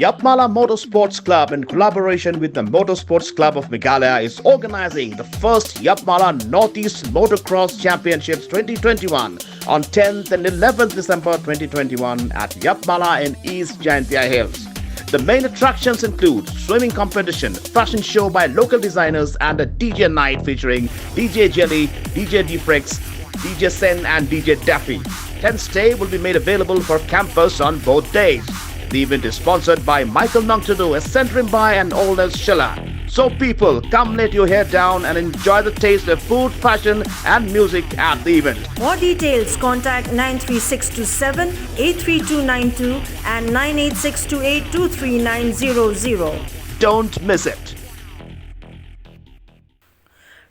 Yapmala Motorsports Club, in collaboration with the Motorsports Club of Meghalaya, is organizing the first Yapmala Northeast Motocross Championships 2021 on 10th and 11th December 2021 at Yapmala in East Jaintia Hills. The main attractions include swimming competition, fashion show by local designers, and a DJ night featuring DJ Jelly, DJ Defrex, DJ Sen and DJ Daffy. Tent stay will be made available for campers on both days. The event is sponsored by Michael Nongtadu, Eccentric and Oldest Shillong. So people, come let your hair down and enjoy the taste of food, fashion and music at the event. More details, contact 93627 83292 and 98628 23900. Don't miss it.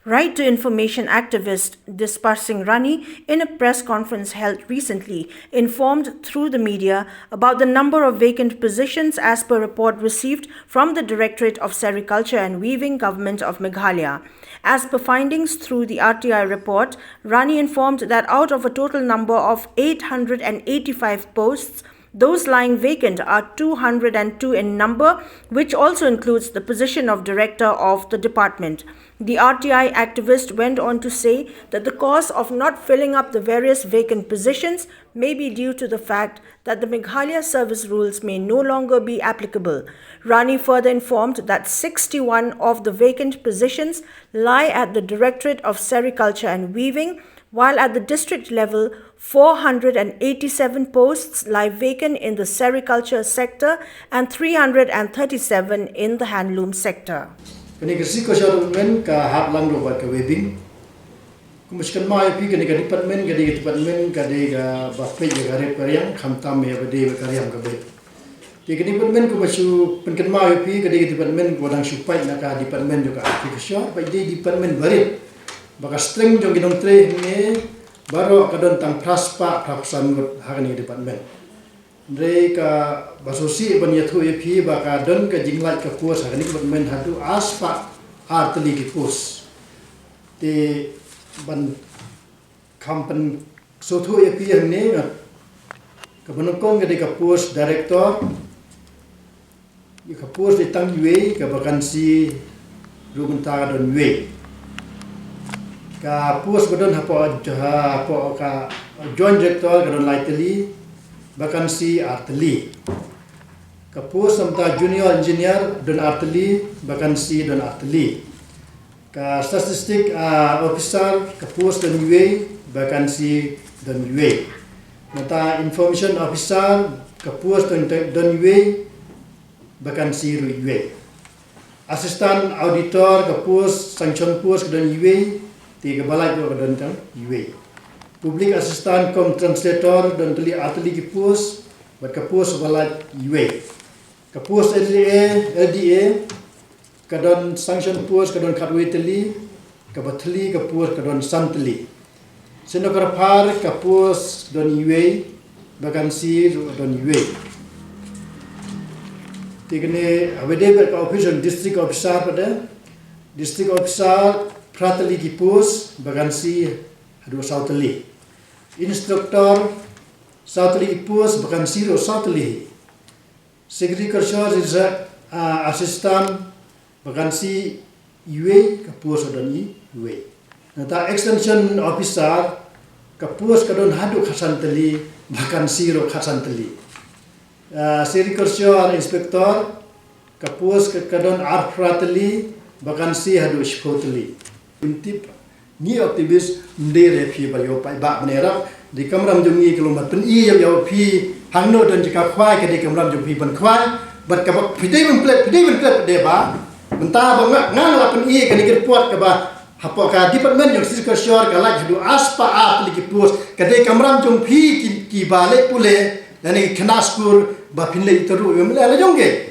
Right to Information activist DISPARSIng RANI, in a press conference held recently, informed through the media about the number of vacant positions as per report received from the Directorate of Sericulture and Weaving, Government of Meghalaya. As per findings through the RTI report, RANI informed that out of a total number of 885 posts, those lying vacant are 202 in number, which also includes the position of Director of the Department. The RTI activist went on to say that the cause of not filling up the various vacant positions may be due to the fact that the Meghalaya service rules may no longer be applicable. RANI further informed that 61 of the vacant positions lie at the Directorate of Sericulture and Weaving, while at the district level, 487 posts lie vacant in the sericulture sector and 337 in the handloom sector. Kanigasi ko siya department ka haplang robot ka weaving. Kumuskan mai pi department ka bafpe ka repariang khamtam me bade kariam ka be. Ti department ko masu penkan mai pi department ko dang supai na ka department juga aplikasi ba department barit. Baka string jong ginong tre ni baru kadon tang praspa praksan gut hakani department. Ndre ka basosi ban yathu epi baka don ka jinglat ka pos hakani department hatu aspa artli ki pos. Te ban kampan sothu epi ni ka banokong ka pos director ka pos di tang yue ka vakansi rugunta don yue. Ka pos badon hapo ka joint director kadon lightly vakansi artli. Ka pos samta junior engineer don artli vakansi don artli. Ka statistic officer ka pos don UA vakansi don UA. Mata information officer ka pos don UA vakansi ru UA. Assistant auditor ka pos sanction pos don UA tiga balai ko don tang UA. Public assistant kom translator don teli atli ki pos bat ka pos balai UA. Ka pos LDA ka don sanction pos ka don katwe teli ka batli ka pos ka don santli. Senokar ka pos don UA vakansi don UA. Tigane avede ka official district officer pada district officer pratali ki pos vakansi hadu sautali. Instructor sautali ki pos vakansi ro sautali. Agriculture assistant vakansi UA ka pos don UA. Nata extension officer ka pos kadon hadu khasantali vakansi ro khasantali. Sericulture inspector ka pos kadon arpratali vakansi hadu shpotali. Intip ni aktivis ndere phi ba yo pai ba menera di kamram jungi kilomat pen I yo phi hangno don jika khwai ke di kamram jung phi ban khwai bat ka pidai ben plate de ba menta ba ngang la pen I ke ni report ka ba hapo ka department yung sericulture ka lak hadu aspa atli ki pos ke di kamram jung phi ki bale pule yani khanaskur ba phinle itaru yo mela la jongge